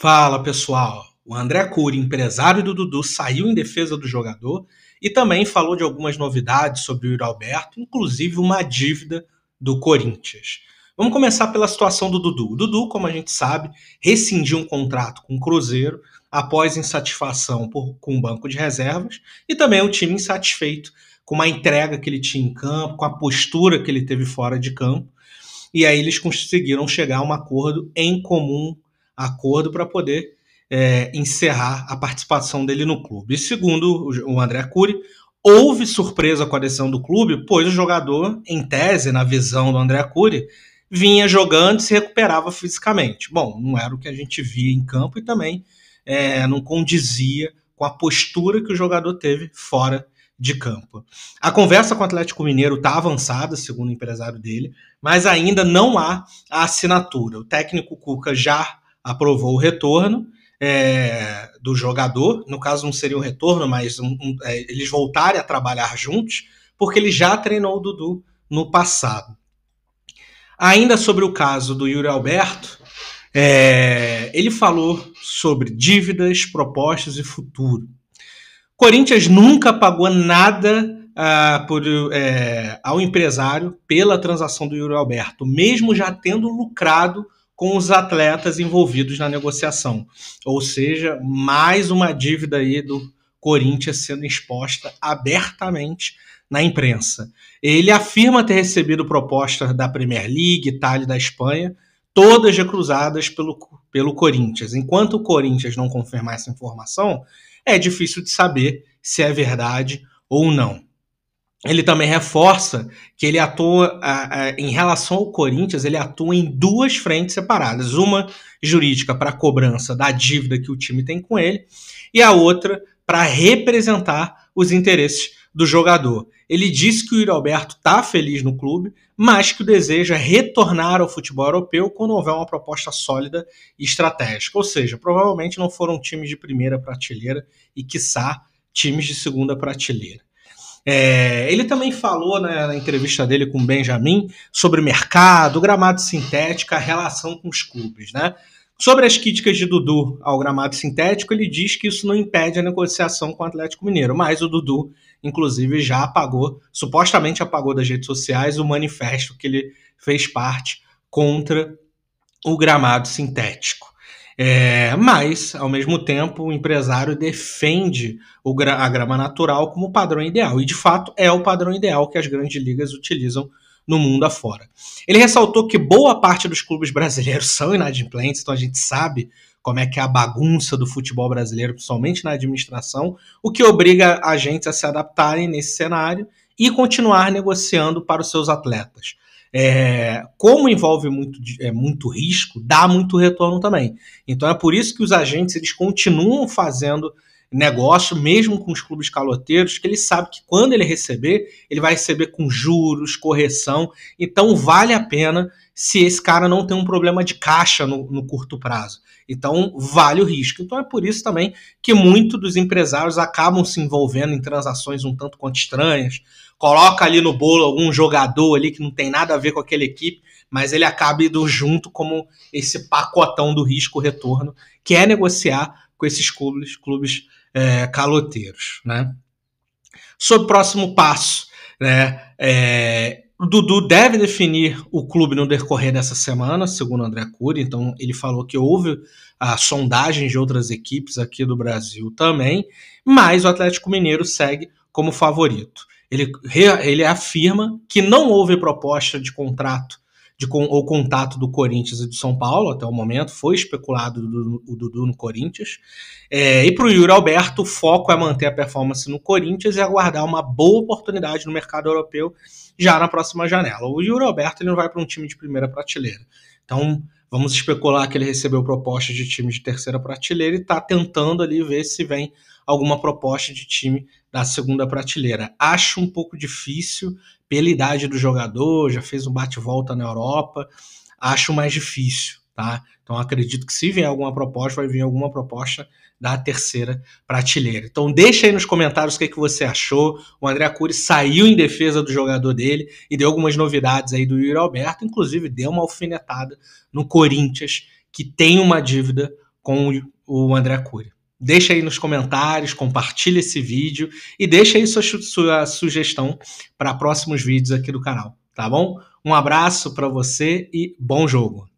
Fala pessoal, o André Cury, empresário do Dudu, saiu em defesa do jogador e também falou de algumas novidades sobre o Yuri Alberto, inclusive uma dívida do Corinthians. Vamos começar pela situação do Dudu. O Dudu, como a gente sabe, rescindiu um contrato com o Cruzeiro após insatisfação com o banco de reservas e também o time insatisfeito com a entrega que ele tinha em campo, com a postura que ele teve fora de campo. E aí eles conseguiram chegar a um acordo em comum acordo para poder encerrar a participação dele no clube. E segundo o André Cury, houve surpresa com a decisão do clube, pois o jogador, em tese, na visão do André Cury, vinha jogando e se recuperava fisicamente. Bom, não era o que a gente via em campo e também não condizia com a postura que o jogador teve fora de campo. A conversa com o Atlético Mineiro está avançada, segundo o empresário dele, mas ainda não há a assinatura. O técnico Cuca já aprovou o retorno do jogador, no caso não seria um retorno, mas eles voltarem a trabalhar juntos, porque ele já treinou o Dudu no passado. Ainda sobre o caso do Yuri Alberto, ele falou sobre dívidas, propostas e futuro. Corinthians nunca pagou nada ao empresário pela transação do Yuri Alberto, mesmo já tendo lucrado com os atletas envolvidos na negociação. Ou seja, mais uma dívida aí do Corinthians sendo exposta abertamente na imprensa. Ele afirma ter recebido propostas da Premier League, Itália e da Espanha, todas recusadas pelo Corinthians. Enquanto o Corinthians não confirmar essa informação, é difícil de saber se é verdade ou não. Ele também reforça que ele atua, em relação ao Corinthians, ele atua em duas frentes separadas. Uma jurídica para a cobrança da dívida que o time tem com ele e a outra para representar os interesses do jogador. Ele disse que o Yuri Alberto está feliz no clube, mas que o desejo é retornar ao futebol europeu quando houver uma proposta sólida e estratégica. Ou seja, provavelmente não foram times de primeira prateleira e, quiçá, times de segunda prateleira. Ele também falou na entrevista dele com o Benjamin sobre mercado, gramado sintético, a relação com os clubes, né? Sobre as críticas de Dudu ao gramado sintético, ele diz que isso não impede a negociação com o Atlético Mineiro, mas o Dudu, inclusive, já apagou, supostamente apagou das redes sociais o manifesto que ele fez parte contra o gramado sintético. Mas, ao mesmo tempo, o empresário defende a grama natural como padrão ideal. E, de fato, é o padrão ideal que as grandes ligas utilizam no mundo afora. Ele ressaltou que boa parte dos clubes brasileiros são inadimplentes, então a gente sabe como é que é a bagunça do futebol brasileiro, principalmente na administração, o que obriga a gente a se adaptarem nesse cenário e continuar negociando para os seus atletas. Como envolve muito risco, dá muito retorno também. Então é por isso que os agentes eles continuam fazendo negócio, mesmo com os clubes caloteiros, que ele sabe que quando ele vai receber com juros, correção, então vale a pena se esse cara não tem um problema de caixa no curto prazo. Então vale o risco. Então é por isso também que muitos dos empresários acabam se envolvendo em transações um tanto quanto estranhas, coloca ali no bolo algum jogador ali que não tem nada a ver com aquela equipe, mas ele acaba indo junto como esse pacotão do risco-retorno, que é negociar com esses clubes caloteiros, né? Sobre o próximo passo, né? O Dudu deve definir o clube no decorrer dessa semana, segundo o André Cury. Então ele falou que houve sondagens de outras equipes aqui do Brasil também, mas o Atlético Mineiro segue como favorito. Ele afirma que não houve proposta de contrato ou contato do Corinthians e do São Paulo até o momento, foi especulado o Dudu no Corinthians, e para o Yuri Alberto o foco é manter a performance no Corinthians e aguardar uma boa oportunidade no mercado europeu já na próxima janela. O Yuri Alberto ele não vai para um time de primeira prateleira, então vamos especular que ele recebeu proposta de time de terceira prateleira e está tentando ali ver se vem alguma proposta de time da segunda prateleira. Acho um pouco difícil pela idade do jogador, já fez um bate-volta na Europa, acho mais difícil, tá? Então acredito que se vier alguma proposta, vai vir alguma proposta da terceira prateleira. Então deixa aí nos comentários o que você achou. O André Cury saiu em defesa do jogador dele e deu algumas novidades aí do Yuri Alberto, inclusive deu uma alfinetada no Corinthians, que tem uma dívida com o André Cury. Deixa aí nos comentários, compartilha esse vídeo e deixa aí sua sugestão para próximos vídeos aqui do canal, tá bom? Um abraço para você e bom jogo!